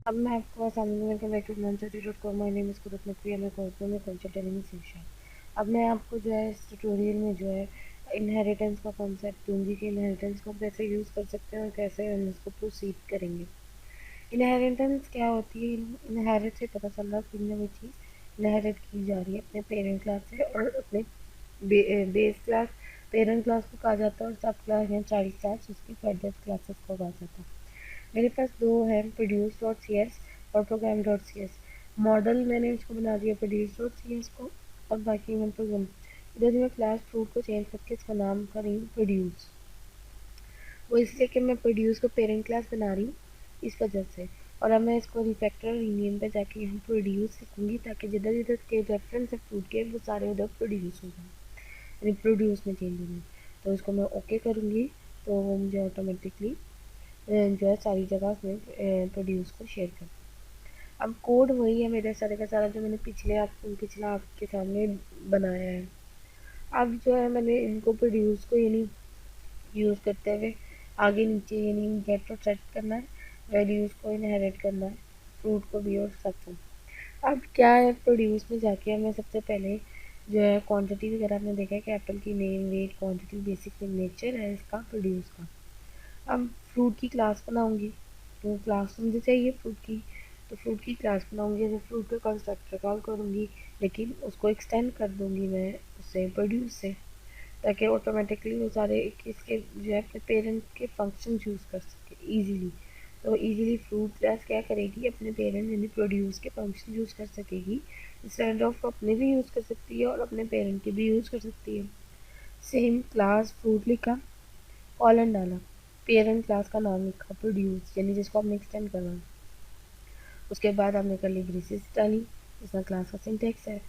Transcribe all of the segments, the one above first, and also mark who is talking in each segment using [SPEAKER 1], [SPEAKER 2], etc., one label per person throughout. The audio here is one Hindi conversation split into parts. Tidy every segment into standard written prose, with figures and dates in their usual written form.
[SPEAKER 1] अब मैं आपको सामने welcome back to manchester.com। My name is Kudrat Naqvi. मैं कोर्स में कल्चर में शिक्षा। अब मैं आपको जो है इस ट्यूटोरियल में जो है इनहेरिटेंस का कॉन्सेप्ट दूंगी कि इनहेरिटेंस को कैसे यूज़ कर सकते हैं और कैसे हम इसको प्रोसीड करेंगे। इनहेरिटेंस क्या होती है? इनहेरिट से पता चल रहा है कि कोई चीज़ इनहेरिट की जा रही है अपने पेरेंट क्लास से और अपने बेस क्लास पेरेंट क्लास को कहा जाता है और सब क्लास या चाइल्ड क्लास उसकी फर्दर क्लासेस को कहा जाता है। मेरे पास दो हैं, प्रोड्यूस डॉट सी एस और program dot C S. Model मैंने इसको बना दिया प्रोड्यूस डॉट सी एस को और बाकी मैं प्रोग्राम इधर मैं क्लास फ्रूट को चेंज करके इसका नाम कर रही हूँ प्रोड्यूस। वो इसलिए कि मैं प्रोड्यूस को पेरेंट क्लास बना रही हूँ इस वजह से। और अब मैं इसको रिफैक्टर रीनेम पे जाके यहाँ प्रोड्यूस लिखूँगी ताकि जिधर जिधर के रेफरेंस है फ्रूट के वो सारे उधर प्रोड्यूस हो जाए, यानी प्रोड्यूस में चेंज हो जाए। तो इसको मैं ओके करूँगी तो वो मुझे ऑटोमेटिकली जो है सारी जगह उसमें प्रोड्यूस को शेयर कर। अब कोड वही है मेरे सारे का सारा जो मैंने पिछला आपके सामने बनाया है। अब जो है मैंने इनको प्रोड्यूस को यानी यूज़ करते हुए आगे नीचे यानी गेट और सेट करना है, वैल्यूज़ को इनहेरिट करना है, फ्रूट को भी और सबको। अब क्या है प्रोड्यूस में जाके हमें सबसे पहले जो है क्वांटिटी वगैरह आपने देखा है कि एप्पल की name wait quantity basic nature है इसका प्रोड्यूस का। अब फ्रूट की क्लास बनाऊंगी तो क्लास मुझे चाहिए फ्रूट की, तो फ्रूट की क्लास बनाऊंगी तो फ्रूट का कंस्ट्रक्टर कॉल करूंगी, लेकिन उसको एक्सटेंड कर दूंगी मैं उससे प्रोड्यूस से, ताकि ऑटोमेटिकली वो सारे इसके जो है अपने पेरेंट के फंक्शन यूज़ कर सके ईजीली। तो ईजीली फ्रूट क्लास क्या करेगी अपने पेरेंट यानी प्रोड्यूस के फंक्शन यूज़ कर सकेगी, इंस्टेड ऑफ अपने भी यूज़ कर सकती है और अपने पेरेंट के भी यूज़ कर सकती है। सेम क्लास फ्रूट लिखा, कॉलन डाला, पेरेंट क्लास का नाम लिखा प्रोड्यूस यानी जिसको आपने एक्सटेंड करना। उसके बाद आपने कर्ली ब्रेसेस डाली, जिसका क्लास का सिंटेक्स है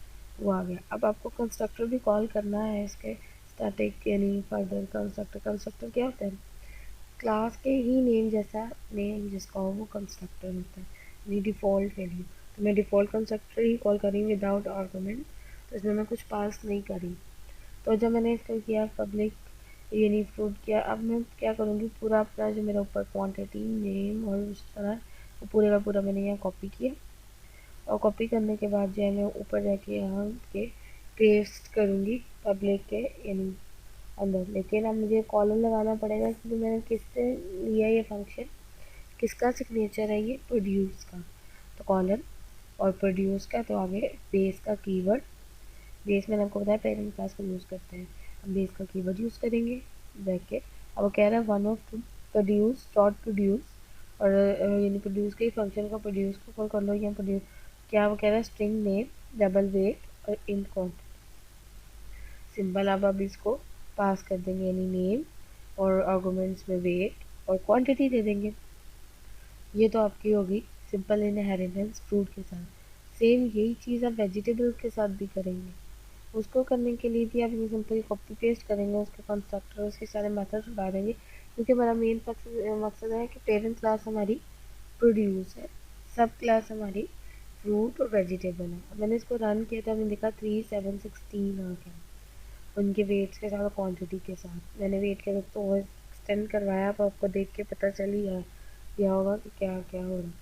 [SPEAKER 1] वो आ गया। अब आपको कंस्ट्रक्टर भी कॉल करना है इसके स्टैटिक यानी फर्दर कंस्ट्रक्टर। कंस्ट्रक्टर क्या होता है? क्लास के ही नेम जैसा नेम जिसका हो वो कंस्ट्रक्टर होता है, यानी डिफ़ॉल्ट वैल्यू। तो मैं डिफ़ॉल्ट कंस्ट्रक्टर ही कॉल करी विदाउट आर्गूमेंट, तो इसमें मैं कुछ पास नहीं करी। तो जब मैंने इसका किया पब्लिक यानी फ्रूट किया, अब मैं क्या करूँगी पूरा अपना जो मेरा ऊपर क्वांटिटी नेम और उस तरह वो पूरे का पूरा मैंने यहाँ कॉपी किया और कॉपी करने के बाद जो है मैं ऊपर जाके यहाँ के पेस्ट करूँगी पब्लिक के यानी अंदर। लेकिन अब मुझे कॉलम लगाना पड़ेगा क्योंकि मैंने किससे लिया ये फंक्शन, किसका सिग्नेचर है ये प्रोड्यूस का, तो कॉलम और प्रोड्यूस का तो आगे बेस का कीवर्ड। बेस मैंने आपको बताया पेरेंट क्लास को यूज़ करते हैं, हम बेस का कीवर्ड यूज़ करेंगे ब्रैकेट। अब वो कह रहा है one of two produce dot produce और यानी प्रोड्यूस के फंक्शन का प्रोड्यूस को कॉल कर लो या प्रोड्यूस क्या वो कह रहा है स्ट्रिंग नेम डबल वेट और इंट क्वांटिटी सिंपल। अब इसको पास कर देंगे यानी नेम और आर्गूमेंट्स में वेट और क्वांटिटी दे देंगे। ये तो आपकी होगी सिंपल इनहेरिटेंस फ्रूट के साथ। सेम यही चीज़ आप वेजिटेबल के साथ भी करेंगे। उसको करने के लिए भी आप ये सिंपली कॉपी पेस्ट करेंगे, उसके कंस्ट्रक्टर उसके सारे मेथड्स उठा देंगे, क्योंकि हमारा मेन मकसद है कि पेरेंट क्लास हमारी प्रोड्यूस है, सब क्लास हमारी फ्रूट और वेजिटेबल है। अब मैंने इसको रन किया तो हमने देखा 3716 आ गया उनके वेट्स के साथ और क्वान्टिटी के साथ। मैंने वेट के वक्त तो और एक्सटेंड करवाया, अब आपको देख के पता चल ही गया होगा कि क्या क्या हो रहा है।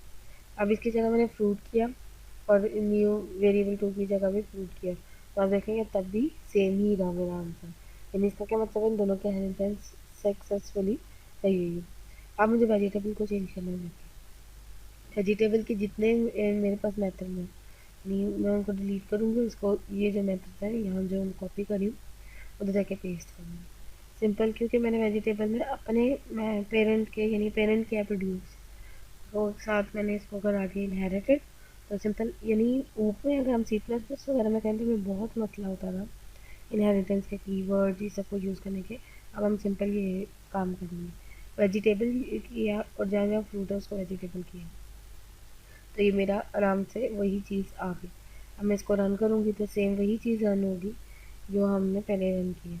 [SPEAKER 1] अब इसकी जगह मैंने फ्रूट किया और न्यू वेरिएबल टू की जगह भी फ्रूट किया, तो आप देखेंगे तब भी सेम ही रहा मेरा आंसर। यानी इसका क्या मतलब है, इन दोनों के इनहेरिटेंस सक्सेसफुली सही हुई है। अब मुझे वेजिटेबल को चेंज करना है। वेजिटेबल के जितने मेरे पास मेथड में नहीं मैं उनको डिलीट करूँगी, उसको ये जो मेथड है यहाँ जो हम कॉपी करी हूँ उधर जाके पेस्ट करूँगी सिंपल, क्योंकि मैंने वेजिटेबल में अपने पेरेंट के यानी पेरेंट किया प्रोड्यूस तो साथ मैंने इसको करा दिया इनहेरिटेड। तो सिंपल यानी ऊपर अगर हम सी प्लस प्लस वगैरह में कहते हैं बहुत मसला होता था इनहेरिटेंस के कीवर्ड ये सब को यूज़ करने के। अब हम सिंपल ये काम करेंगे, वेजिटेबल किया और जहाँ जहाँ फ्रूट है उसको वेजिटेबल किया, तो ये मेरा आराम से वही चीज़ आ गई। अब मैं इसको रन करूँगी तो सेम वही चीज़ रन होगी जो हमने पहले रन की है।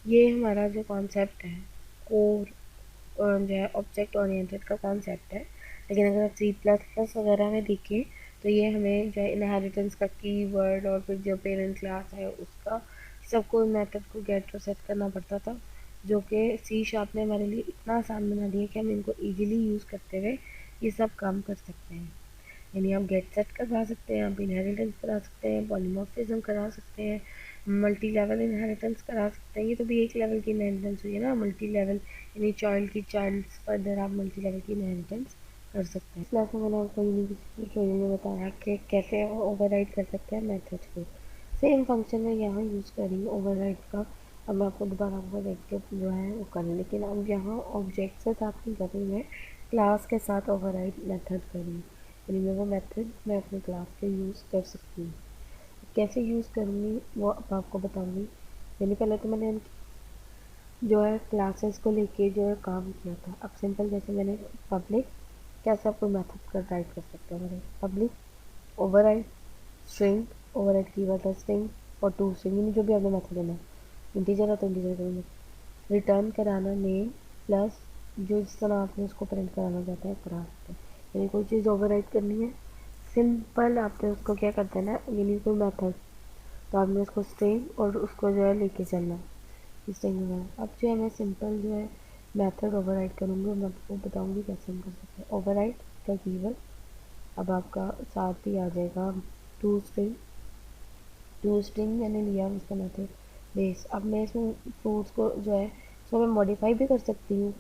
[SPEAKER 1] ये हमारा जो कॉन्सेप्ट है कोर जो है ऑब्जेक्ट ओरिएंटेड का कॉन्सेप्ट है। लेकिन अगर आप सी प्लस प्लस वगैरह में देखें तो ये हमें जो है इनहेरिटेंस का कीवर्ड और फिर जो पेरेंट क्लास है उसका सबको मेथड को गेट और सेट करना पड़ता था, जो कि सी शार्प ने हमारे लिए इतना आसान बना दिया कि हम इनको ईजिली यूज़ करते हुए ये सब काम कर सकते हैं। यानी आप गेट सेट करवा सकते हैं, आप इनहेरिटेंस करा सकते हैं, पॉलीमॉर्फिज्म करा सकते हैं, मल्टी लेवल इनहेरिटेंस करा सकते हैं। ये तो भी एक लेवल की इनहेरिटेंस हुई है ना, मल्टी लेवल यानी चाइल्ड की चाइल्ड फर्दर आप मल्टी लेवल की इनहेरिटेंस कर सकते हैं। इस क्लास में मैंने आपको यूनिक ट्यूटोरियल में बताया कि कैसे ओवरराइड कर सकते हैं मेथड्स को। सेम फंक्शन में यहाँ यूज़ करी ओवरराइड का। अब मैं आपको दोबारा ओवरराइड के जो है वो करें, लेकिन अब यहाँ ऑब्जेक्ट से साथ नहीं कर रही, मैं क्लास के साथ ओवरराइड मेथड करी, यानी मैं वो मेथड मैं अपनी क्लास पे यूज़ कर सकती हूँ। कैसे यूज़ करूँगी वो अब आपको बताऊँगी। यानी पहले तो मैंने जो है क्लासेस को लेके जो है काम किया था। अब सिंपल जैसे मैंने पब्लिक, कैसे आप कोई मेथड का राइट कर सकते हो, मैंने public override string, override keyword है स्ट्रिंग, और टू स्ट्रिंग, यानी जो भी आपने मेथड देना है, इंटीजर है तो इंटीजर करेंगे, रिटर्न कराना नेम प्लस जो जिस तरह आपने उसको प्रिंट कराना चाहते हैं करा सकते हैं। यानी कोई चीज़ ओवरराइड करनी है, सिंपल आपने उसको क्या कर देना है, यानी कोई मेथड, तो आपने उसको स्ट्रिंग और उसको जो है लेके चलना है स्ट्रिंग वगैरह। अब जो है मैं सिंपल जो है मेथड ओवरराइड करूँगी और मैं आपको बताऊँगी कैसे हम कर सकते हैं। ओवरराइड का कीवर्ड अब आपका साथ ही आ जाएगा टू स्ट्रिंग, टू स्ट्रिंग मैंने लिया उसका मेथड बेस। अब मैं इसमें फ्रूट्स को जो है इसको मैं मॉडिफाई भी कर सकती हूँ,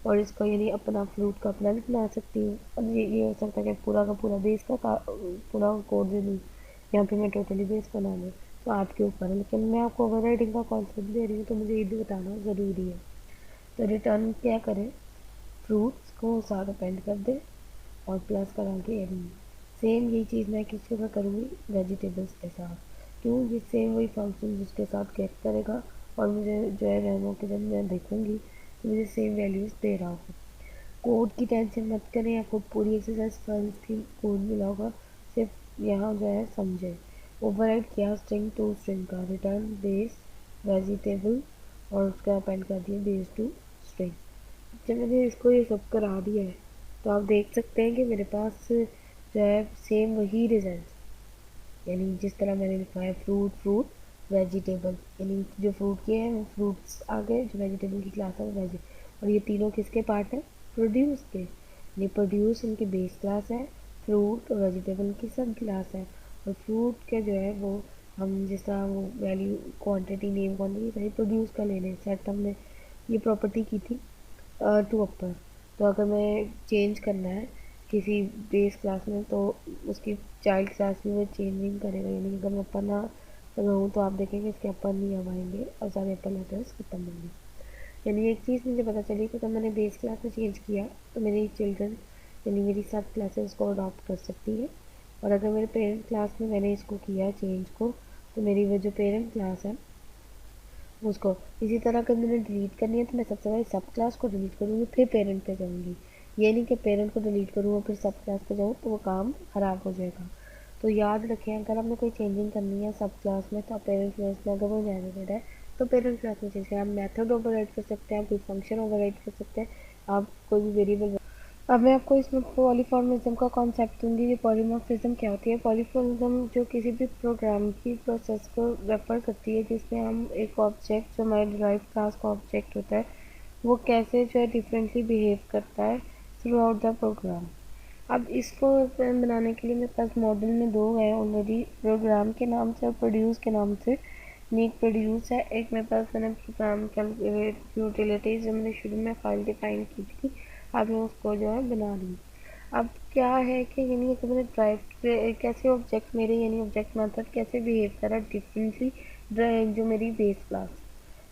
[SPEAKER 1] और इसको यानी अपना फ्रूट का अपना भी बना सकती हूँ, और ये हो सकता है कि पूरा का पूरा बेस का पूरा कोड दे दूँ, यहाँ पे मैं टोटली बेस बना लूँ, तो आपके ऊपर है। लेकिन मैं आपको ओवरराइडिंग का कॉन्सेप्ट दे रही हूँ तो मुझे ये भी बताना ज़रूरी है। तो रिटर्न क्या करें, फ्रूट्स को साथ अपेंड कर दे और प्लस करा के एड में। सेम यही चीज़ मैं किसके साथ करूँगी, वेजिटेबल्स के साथ। क्यों, ये सेम वही फंक्शन जिसके साथ गेट करेगा और मुझे जो है रैमो के जब मैं देखूँगी तो मुझे सेम वैल्यूज़ दे रहा होगा। कोड की टेंशन मत करें, आपको पूरी एक्सरसाइज फर्स्ट की कोड मिला होगा, सिर्फ यहाँ जो है समझे। ओवरराइड किया स्ट्रिंग टू स्ट्रिंग का, रिटर्न बेस वेजिटेबल और उसका अपेंड कर दिया बेस टू स्ट्रिंग। जब मैंने इसको ये सब करा दिया है तो आप देख सकते हैं कि मेरे पास जो है सेम वही रिजल्ट, यानी जिस तरह मैंने लिखा है फ्रूट फ्रूट वेजिटेबल, यानी जो फ्रूट के हैं वो फ्रूट्स आ गए, जो वेजिटेबल की क्लास है वो वेजी, और ये तीनों किसके पार्ट हैं, प्रोड्यूस के। ये प्रोड्यूस इनकी बेस क्लास है, फ्रूट और वेजिटेबल की सब क्लास है, और फ्रूट के जो है वो हम जिस तरह वो वैल्यू क्वांटिटी नेम क्वांटिटी सारी प्रोड्यूस का लेने सेट हमने ये प्रॉपर्टी की थी टू अपर। तो अगर मैं चेंज करना है किसी बेस क्लास में तो उसकी चाइल्ड क्लास में वो चेंज नहीं करेगा, यानी अगर मैं अपर ना लगाऊँ तो आप देखेंगे इसके अपर नहीं अब आएंगे और सारे अपर लेटर्स खत्म होंगे। यानी एक चीज़ मुझे पता चली कि जब मैंने बेस क्लास में चेंज किया तो मेरी चिल्ड्रन यानी मेरी सब क्लासेस को अडॉप्ट कर सकती है, और अगर मेरे पेरेंट क्लास में मैंने इसको किया चेंज को तो मेरी वो जो पेरेंट क्लास है उसको, इसी तरह अगर मैंने डिलीट करनी है तो मैं सबसे पहले सब क्लास को डिलीट करूँगी फिर पेरेंट पे जाऊँगी। ये नहीं कि पेरेंट को डिलीट करूँ और फिर सब क्लास पे जाऊँ तो वो काम ख़राब हो जाएगा। तो याद रखें अगर आपने कोई चेंजिंग करनी है सब क्लास में तो आप पेरेंट क्लास में, अगर वो इनहेरिटेड है तो पेरेंट क्लास में चेंज करें। आप मेथड ओवरराइड कर सकते हैं, आप कोई फंक्शन ओवरराइड कर सकते हैं, आप कोई भी वेरिएबल। अब मैं आपको इसमें पॉलीमॉर्फिज्म का कॉन्सेप्ट दूंगी। ये पॉलीमॉर्फिज्म क्या होती है, पॉलीमॉर्फिज्म जो किसी भी प्रोग्राम की प्रोसेस को रेफर करती है जिसमें हम एक ऑब्जेक्ट जो हमारे डिराइव क्लास का ऑब्जेक्ट होता है वो कैसे जो है डिफरेंटली बिहेव करता है थ्रू आउट द प्रोग्राम। अब इसको बनाने के लिए मेरे पास मॉडल में दो है ऑलरेडी, प्रोग्राम के नाम से और प्रोड्यूस के नाम से। एक प्रोड्यूस है, एक मेरे पास मैंने प्रोग्राम यूटिलिटीज जो मैंने शुरू में फाइल डिफाइन की थी, अब मैं उसको जो है बना रही हूँ। अब क्या है कि यानी कि मैंने ड्राइव कैसे ऑब्जेक्ट मेरे यानी ऑब्जेक्ट मेथड कैसे बिहेव करा डिफरेंटली जो मेरी बेस क्लास,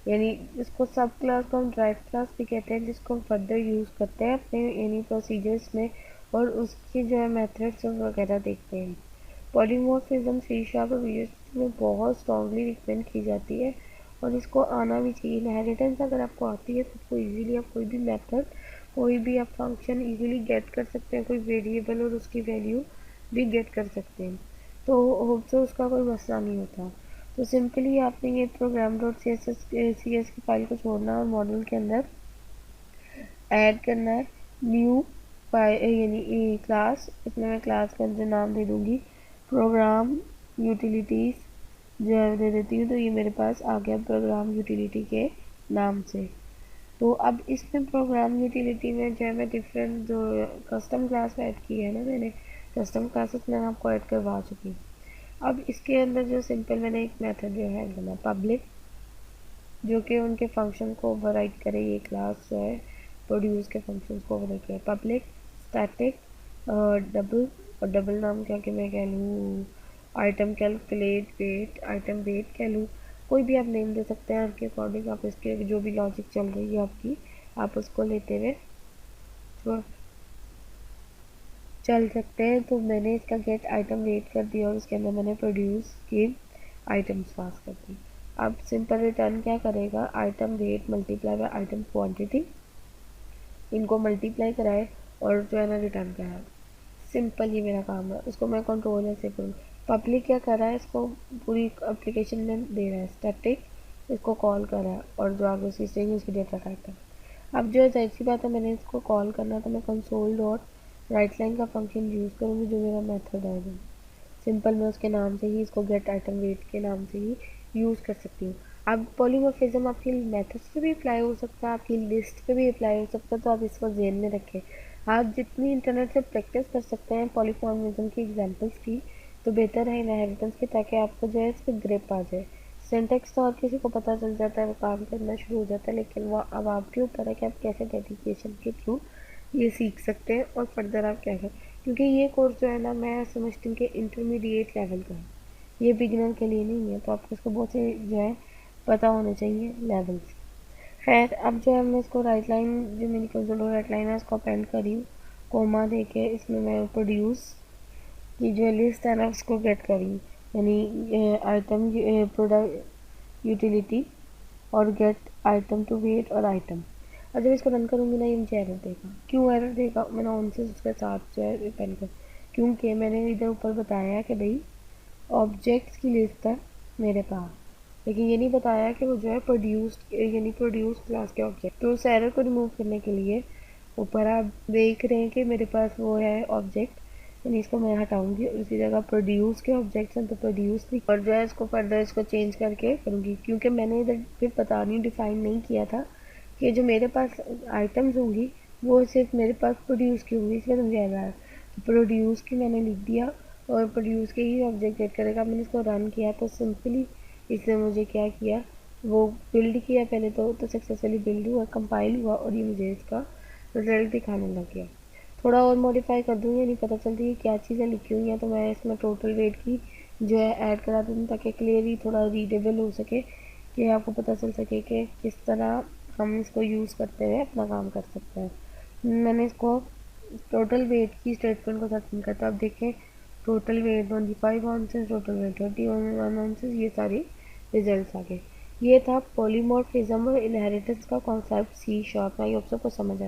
[SPEAKER 1] यानी इसको सब क्लास को हम ड्राइव क्लास भी कहते हैं जिसको हम फर्दर यूज़ करते हैं अपने यानी प्रोसीजर्स में, और उसकी जो है मेथड्स वगैरह देखते हैं। पॉलीमॉर्फिज्म सी शार्प और विजुअल में बहुत स्ट्रांगली रिकमेंड की जाती है और इसको आना भी चाहिए। इनहेरिटेंस अगर आपको आती है तो आपको इजीली आप कोई भी मेथड कोई भी आप फंक्शन इजीली गेट कर सकते हैं, कोई वेरिएबल और उसकी वैल्यू भी गेट कर सकते हैं, तो होप से उसका कोई मसला नहीं होता। तो सिंपली आपने ये प्रोग्राम डॉट सी एस की फाइल को छोड़ना और मॉडल के अंदर ऐड करना है न्यू यानी क्लास, इसमें मैं क्लास का अंदर नाम दे दूँगी प्रोग्राम यूटिलिटीज़ जो है दे देती हूँ, तो ये मेरे पास आ गया प्रोग्राम यूटिलिटी के नाम से। तो अब इसमें प्रोग्राम यूटिलिटी में जो है मैं डिफरेंट जो कस्टम क्लास ऐड की है ना मैंने, कस्टम क्लासेस मैंने आपको ऐड करवा चुकी हूँ। अब इसके अंदर जो सिंपल मैंने एक मेथड जो है बना पब्लिक, जो कि उनके फंक्शन को ओवरराइड करे। ये क्लास जो है प्रोड्यूस के फंक्शन को ओवरराइड करे। पब्लिक स्टैटिक डबल, और डबल नाम क्या कि मैं कह लूँ item calculate weight, item weight कह लूँ, कोई भी आप नेम दे सकते हैं आपके अकॉर्डिंग। आप इसके जो भी लॉजिक चल रही है आपकी, आप उसको लेते हुए तो चल सकते हैं। तो मैंने इसका गेट आइटम वेट कर दिया और उसके अंदर मैंने प्रोड्यूस की आइटम्स पास कर दी। अब सिंपल रिटर्न क्या करेगा, item weight multiply by item quantity, इनको मल्टीप्लाई कराए और जो है ना रिटर्न कराए। सिंपल ये मेरा काम है। उसको मैं कंट्रोल ऐसे करूँ। पब्लिक क्या कर रहा है, इसको पूरी एप्लीकेशन में दे रहा है स्टैटिक, इसको कॉल कर रहा है और जो आगे उसकी स्ट्रिंग उसकी डेटा टाइप है। अब जो है जाहिर सी बात है, मैंने इसको कॉल करना तो मैं कंसोल डॉट राइट लाइन का फंक्शन यूज़ करूँगी, जो मेरा मेथड है। जो सिंपल मैं उसके नाम से ही इसको गेट आइटम वेट के नाम से ही यूज़ कर सकती हूँ। अब पॉलीमॉर्फिज्म आपकी मेथड्स पे भी अप्लाई हो सकता है, आपकी लिस्ट पे भी अप्लाई हो सकता है, तो आप इसको ज़हन में रखें। आप जितनी इंटरनेट से प्रैक्टिस कर सकते हैं पॉलीमॉर्फिज्म की एग्जांपल्स की, तो बेहतर है इनहेरिटेंस की, ताकि आपको जो है इस पर ग्रिप आ जाए। सिंटेक्स तो हर किसी को पता चल जाता है, वो काम करना शुरू हो जाता है, लेकिन वो अब आपके ऊपर है कि आप कैसे डेडिकेशन के थ्रू ये सीख सकते हैं और फर्दर आप क्या करें। क्योंकि ये कोर्स जो है ना, मैं समझती हूँ कि इंटरमीडिएट लेवल का है, ये बिगिनर के लिए नहीं है, तो आपको इसको बहुत से जो है पता होने चाहिए लेवल्स। खैर, अब जो है मैं इसको राइट लाइन, जो मेरी कंसोल राइट लाइन है उसको अपेंड करी हूँ, कोमा दे के इसमें मैं प्रोड्यूस की जो लिस्ट है ना उसको गेट करी, यानी आइटम प्रोडक्ट यूटिलिटी और गेट आइटम टू वेट और आइटम। और जब इसको रन करूँगी ना, ये मुझे एरर देगा। क्यों एरर देगा, मैंने ऑन से उसके साथ जो है डिपेंड कर, क्योंकि मैंने इधर ऊपर बताया कि भाई ऑब्जेक्ट्स की लिस्ट है मेरे पास, लेकिन ये नहीं बताया कि वो जो है प्रोड्यूस्ड, यानी प्रोड्यूस क्लास के ऑब्जेक्ट। तो उस एरर को रिमूव करने के लिए ऊपर आप देख रहे हैं कि मेरे पास वो है ऑब्जेक्ट, यानी इसको मैं हटाऊंगी और उसी जगह प्रोड्यूस के ऑब्जेक्ट्स हैं तो प्रोड्यूस लिख, और जो है इसको फर्दर इसको चेंज करके करूँगी, क्योंकि मैंने इधर फिर पता नहीं डिफाइन नहीं किया था कि जो मेरे पास आइटम्स होंगी वो सिर्फ मेरे पास प्रोड्यूस की होंगी, इसमें समझा रहा है। तो प्रोड्यूस की मैंने लिख दिया और प्रोड्यूस के ही ऑब्जेक्ट गेट करेगा। मैंने इसको रन किया तो सिंपली इसने मुझे क्या किया, वो बिल्ड किया पहले तो सक्सेसफुली बिल्ड हुआ, कंपाइल हुआ और ये मुझे इसका रिजल्ट दिखाने लग गया। थोड़ा और मॉडिफाई कर दूँ, यानी पता चलती है क्या चीज़ें लिखी हुई हैं, तो मैं इसमें टोटल वेट की जो है ऐड करा दूँ, ताकि क्लियरली थोड़ा रीडेबल हो सके, कि आपको पता चल सके कि किस तरह हम इसको यूज़ करते हुए अपना काम कर सकते हैं। मैंने इसको टोटल वेट की स्टेटमेंट को सर्च करता, अब देखें total weight 25 answers, total weight 31 answers, ये सारे रिजल्ट्स आ गए। ये था पॉलीमॉर्फिज्म और इनहेरिटेंस का कॉन्सेप्ट सी#। आई होप सबको समझ आया।